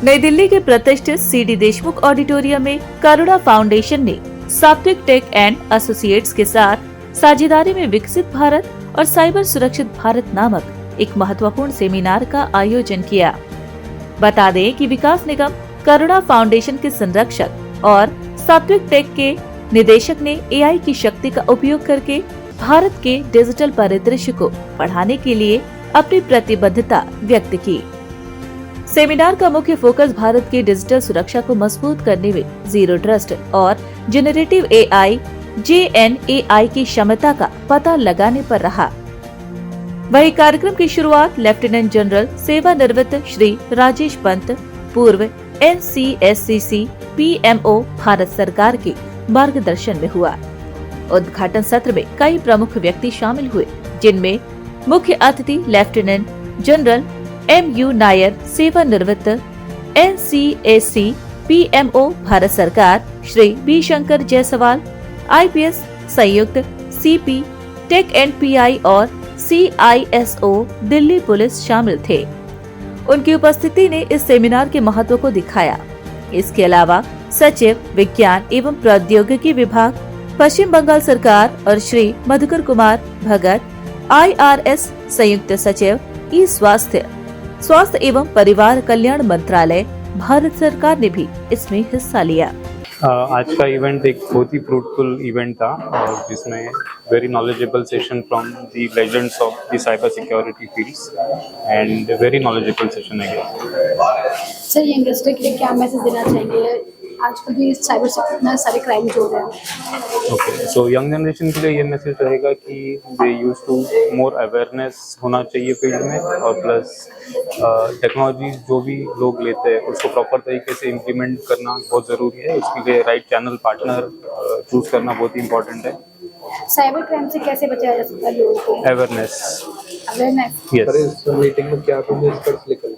नई दिल्ली के प्रतिष्ठित सीडी देशमुख ऑडिटोरियम में करुणा फाउंडेशन ने सात्विक टेक एंड एसोसिएट्स के साथ साझेदारी में विकसित भारत और साइबर सुरक्षित भारत नामक एक महत्वपूर्ण सेमिनार का आयोजन किया। बता दें कि विकास निगम करुणा फाउंडेशन के संरक्षक और सात्विक टेक के निदेशक ने एआई की शक्ति का उपयोग करके भारत के डिजिटल परिदृश्य को बढ़ाने के लिए अपनी प्रतिबद्धता व्यक्त की। सेमिनार का मुख्य फोकस भारत की डिजिटल सुरक्षा को मजबूत करने में जीरो ट्रस्ट और जेनरेटिव एआई JNAI की क्षमता का पता लगाने पर रहा। वही कार्यक्रम की शुरुआत लेफ्टिनेंट जनरल सेवानिवृत्त श्री राजेश पंत, पूर्व NCSCC PMO भारत सरकार के मार्गदर्शन में हुआ। उद्घाटन सत्र में कई प्रमुख व्यक्ति शामिल हुए, जिनमें मुख्य अतिथि लेफ्टिनेंट जनरल MU नायर, सेवानिवृत्त NCSC PMO भारत सरकार, श्री B शंकर जायसवाल IPS संयुक्त CP टेक NPI और CISO दिल्ली पुलिस शामिल थे। उनकी उपस्थिति ने इस सेमिनार के महत्व को दिखाया। इसके अलावा सचिव विज्ञान एवं प्रौद्योगिकी विभाग पश्चिम बंगाल सरकार और श्री मधुकर कुमार भगत IRS संयुक्त सचिव स्वास्थ्य एवं परिवार कल्याण मंत्रालय भारत सरकार ने भी इसमें हिस्सा लिया। आज का इवेंट एक बहुत ही फ्रूटफुल इवेंट था जिसमें very knowledgeable session from the legends of the cyber security fields and very knowledgeable session है। सर, ये इंडस्ट्री के लिए क्या मैसेज देना चाहिए? आजकल भी साइबर से इतना सारे क्राइम हो रहे हैं। ओके, सो यंग जनरेशन के लिए ये मैसेज रहेगा कि दे यूज टू मोर अवेयरनेस होना चाहिए फील्ड में, और प्लस टेक्नोलॉजी जो भी लोग लेते हैं उसको प्रॉपर तरीके से इम्प्लीमेंट करना बहुत ज़रूरी है। उसके लिए राइट चैनल पार्टनर चूज करना बहुत ही इम्पोर्टेंट है। साइबर क्राइम से कैसे बचाया जा सकता है लोगों को? अवेयरनेस। यस। इस मीटिंग में क्या निष्कर्ष निकल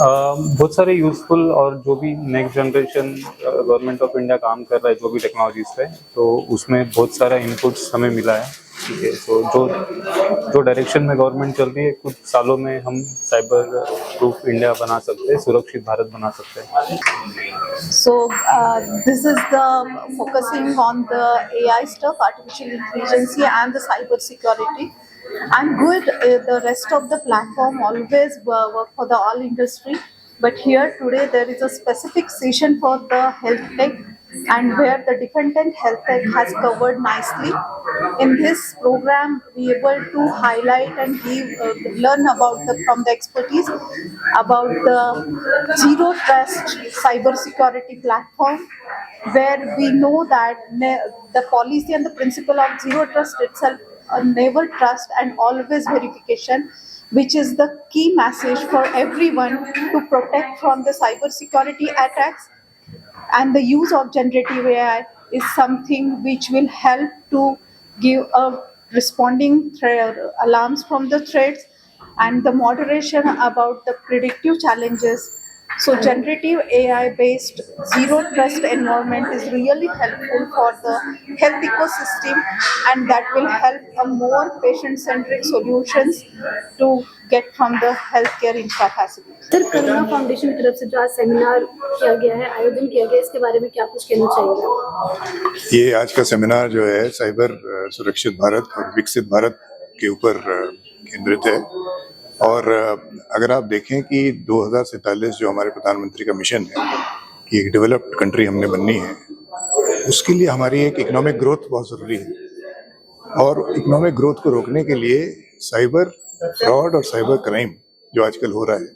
बहुत सारे यूजफुल और जो भी next generation government of India काम कर रहा है जो भी टेक्नोलॉजीज पे, तो उसमें बहुत सारा इनपुट्स हमें मिला है। ठीक है, तो जो डायरेक्शन में गवर्नमेंट चल रही है, कुछ सालों में हम साइबर प्रूफ इंडिया बना सकते हैं, सुरक्षित भारत बना सकते हैं। So this is the focusing on the AI stuff, artificial intelligence and the cyber security. And good, the rest of the platform always work for the all industry. But here today there is a specific session for the health tech, and where the defendant health tech has covered nicely. In this program, we able to highlight and learn about from the expertise about the zero trust cyber security platform, where we know that the policy and the principle of zero trust itself, never trust and always verification, which is the key message for everyone to protect from the cyber security attacks. And the use of generative AI is something which will help to give a responding alarms from the threats and the moderation about the predictive challenges. So generative AI based zero trust environment is really helpful for the health ecosystem, and that will help a more patient centric solutions to get from the healthcare infra facilities. Sir, Karuna foundation की तरफ से जो आज seminar किया गया है, आयोजन किया गया है, इसके बारे में क्या कुछ कहना चाहिए? ये आज का सेमिनार जो है साइबर सुरक्षित भारत और विकसित भारत के ऊपर केंद्रित है। और अगर आप देखें कि 2047 जो हमारे प्रधानमंत्री का मिशन है कि एक डेवलप्ड कंट्री हमने बननी है, उसके लिए हमारी एक इकोनॉमिक ग्रोथ बहुत ज़रूरी है। और इकोनॉमिक ग्रोथ को रोकने के लिए साइबर फ्रॉड और साइबर क्राइम जो आजकल हो रहा है,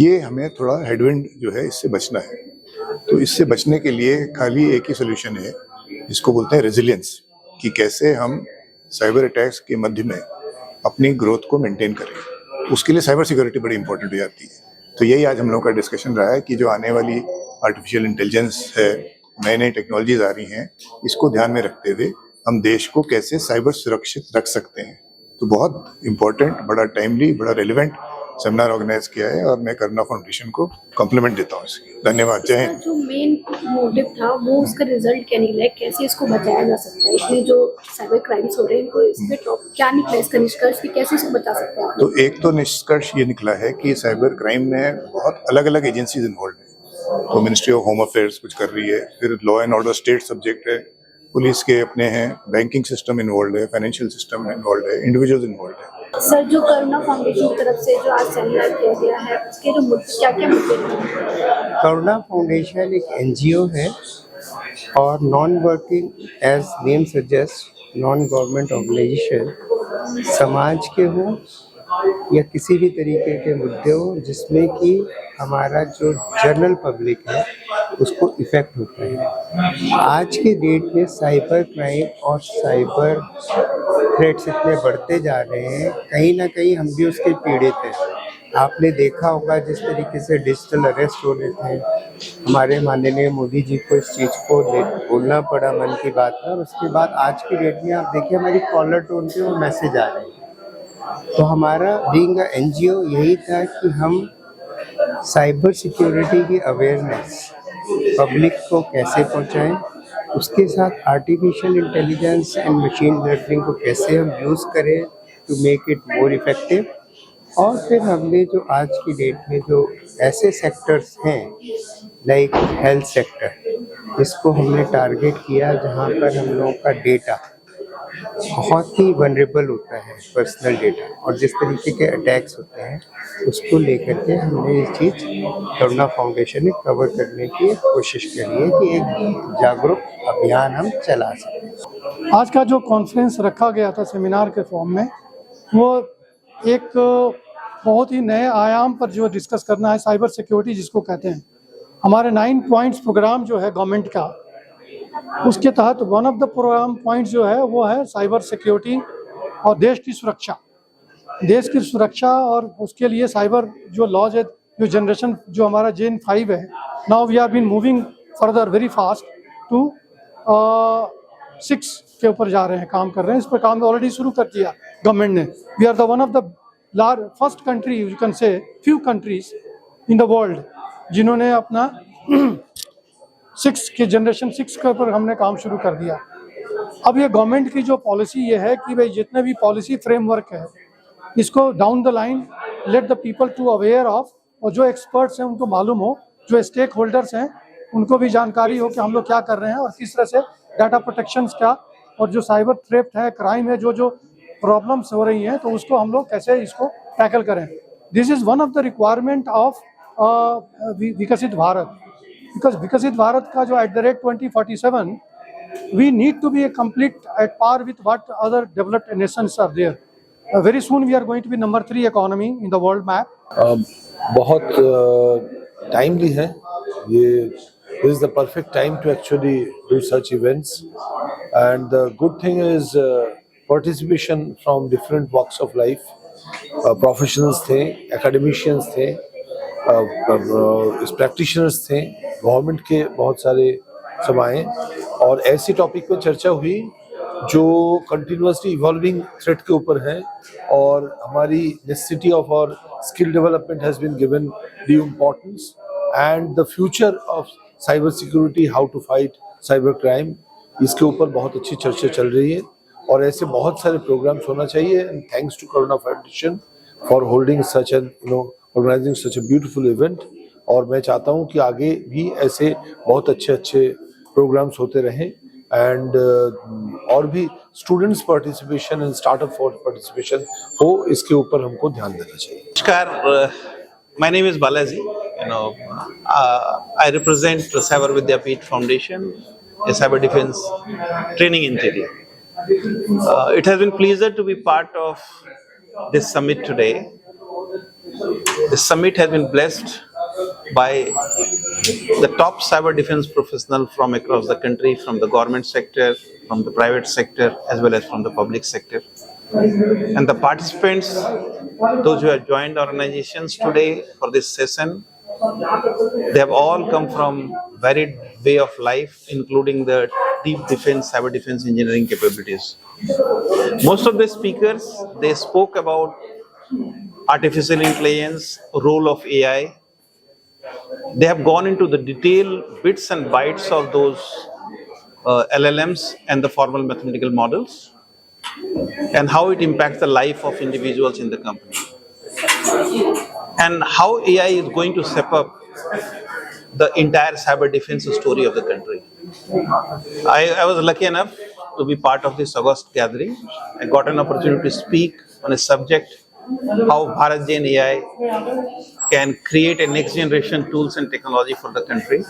ये हमें थोड़ा हेडविंड जो है इससे बचना है। तो इससे बचने के लिए खाली एक ही सोल्यूशन है, जिसको बोलते हैं रेजिलियंस, कि कैसे हम साइबर अटैक्स के मध्य में अपनी ग्रोथ को मेंटेन करें। उसके लिए साइबर सिक्योरिटी बड़ी इंपॉर्टेंट हो जाती है। तो यही आज हम लोग का डिस्कशन रहा है कि जो आने वाली आर्टिफिशियल इंटेलिजेंस है, नई नई टेक्नोलॉजीज आ रही हैं, इसको ध्यान में रखते हुए हम देश को कैसे साइबर सुरक्षित रख सकते हैं। तो बहुत इम्पोर्टेंट, बड़ा टाइमली, बड़ा रेलिवेंट सेमिनार ऑर्गेनाइज किया है और मैं करुणा फाउंडेशन को कॉम्प्लीमेंट देता हूँ इसकी। धन्यवाद। जय हिंद। जो मेन मोटिव था वो उसका रिजल्ट क्या निकला है, कैसे इसको बचाया जा सकता है, इसमें जो साइबर क्राइम्स हो रहे हैं इनको इसमें टॉप क्या निकला, इसका निष्कर्ष कि कैसे इसको बचा सकते हैं? तो एक तो निष्कर्ष ये निकला है कि साइबर क्राइम में बहुत अलग अलग एजेंसीज इन्वॉल्व है। तो मिनिस्ट्री ऑफ होम अफेयर्स कुछ कर रही है, फिर law and order state subject है, पुलिस के अपने हैं, बैंकिंग सिस्टम इन्वॉल्व है, फाइनेंशियल सिस्टम इन्वॉल्व है, इंडिविजुअल्स इन्वॉल्व है। सर, जो करुणा फाउंडेशन की तरफ से जो आज सेमिनार किया गया है उसके जो मुद्दे क्या क्या मुद्दे हैं? करुणा फाउंडेशन एक एनजीओ है और non working as name suggest non government organisation समाज के हो या किसी भी तरीके के मुद्दे हो जिसमें कि हमारा जो जनरल पब्लिक है उसको इफेक्ट होता है। आज के डेट में साइबर क्राइम और साइबर थ्रेट्स इतने बढ़ते जा रहे हैं, कहीं ना कहीं हम भी उसके पीड़ित हैं। आपने देखा होगा जिस तरीके से डिजिटल अरेस्ट हो रहे थे, हमारे माननीय मोदी जी को इस चीज़ को बोलना पड़ा मन की बात में, और उसके बाद आज की डेट में आप देखिए हमारी कॉलर टोन पे वो मैसेज आ रहे हैं। तो हमारा बीइंग अ एनजीओ यही था कि हम साइबर सिक्योरिटी की अवेयरनेस पब्लिक को कैसे पहुंचाएं, उसके साथ artificial intelligence and machine learning को कैसे हम यूज़ करें to make it more effective. और फिर हमने जो आज की डेट में जो ऐसे सेक्टर्स हैं लाइक हेल्थ सेक्टर, इसको हमने टारगेट किया जहां पर हम लोगों का डेटा बहुत ही वनरेबल होता है, पर्सनल डेटा, और जिस तरीके के अटैक्स होते हैं उसको लेकर के हमने ये चीज़ करुणा फाउंडेशन ने कवर करने की कोशिश करी है कि एक जागरूक अभियान हम चला सकें। आज का जो कॉन्फ्रेंस रखा गया था सेमिनार के फॉर्म में, वो एक बहुत ही नए आयाम पर जो डिस्कस करना है, साइबर सिक्योरिटी जिसको कहते हैं। हमारे 9 पॉइंट्स प्रोग्राम जो है गवर्नमेंट का, उसके तहत one of the programme points जो है वो है साइबर सिक्योरिटी और देश की सुरक्षा। देश की सुरक्षा और उसके लिए साइबर जो लॉज है, जो जनरेशन जो हमारा जेन 5 है, now we are been moving further very fast to 6 के ऊपर जा रहे हैं, काम कर रहे हैं। इस पर काम ऑलरेडी शुरू कर दिया गवर्नमेंट ने। We are the one of the first country, you can say few countries in the world जिन्होंने अपना 6 के जनरेशन 6 के ऊपर हमने काम शुरू कर दिया। अब ये गवर्नमेंट की जो पॉलिसी ये है कि भाई जितने भी पॉलिसी फ्रेमवर्क है इसको down the line let the people to aware of, और जो एक्सपर्ट्स हैं उनको मालूम हो, जो स्टेक होल्डर्स हैं उनको भी जानकारी हो कि हम लोग क्या कर रहे हैं और किस तरह से डाटा प्रोटेक्शन क्या, और जो साइबर थ्रेट है, क्राइम है, जो जो प्रॉब्लम्स हो रही हैं तो उसको हम लोग कैसे इसको टैकल करें। This is one of the requirement of विकसित भारत, बिकॉज विकसित भारत का जो at the rate 2047 we need to be complete at par with what other developed nations are there. Very soon we are going to be number 3 economy in the world map. बहुत timely है ये, this is the perfect time to actually do such events, and the good thing is participation from different walks of life, professionals थे, academicians थे, practitioners थे, government के बहुत सारे सभाएं, और ऐसी टॉपिक पर चर्चा हुई जो कंटिन्यूसली इवॉल्विंग थ्रेट के ऊपर है, और हमारी necessity of our skill development has been given due importance, and the future of cyber security, how to fight cyber crime, इसके ऊपर बहुत अच्छी चर्चा चल रही है। और ऐसे बहुत सारे प्रोग्राम्स होना चाहिए, and thanks to Karuna Foundation for holding such and organising such a beautiful event. और मैं चाहता हूँ कि आगे भी ऐसे बहुत अच्छे अच्छे प्रोग्राम्स होते रहें, एंड और भी students participation and startup for participation हो, इसके ऊपर हमको ध्यान देना चाहिए। नमस्कार, my name is Balaji. I represent Cyber Vidyapeeth Foundation, a cyber defense training institute. It has been pleasure to be part of this summit today. This summit has been blessed by the top cyber defense professional from across the country, from the government sector, from the private sector, as well as from the public sector. And the participants, those who have joined organizations today for this session, they have all come from varied way of life, including the deep defense, cyber defense engineering capabilities. Most of the speakers, they spoke about artificial intelligence, role of AI. They have gone into the detailed bits and bytes of those LLMs and the formal mathematical models, and how it impacts the life of individuals in the company, and how AI is going to step up the entire cyber defense story of the country. I was lucky enough to be part of this August gathering. I got an opportunity to speak on a subject, how Bharat Gen AI can create a next generation tools and technology for the country.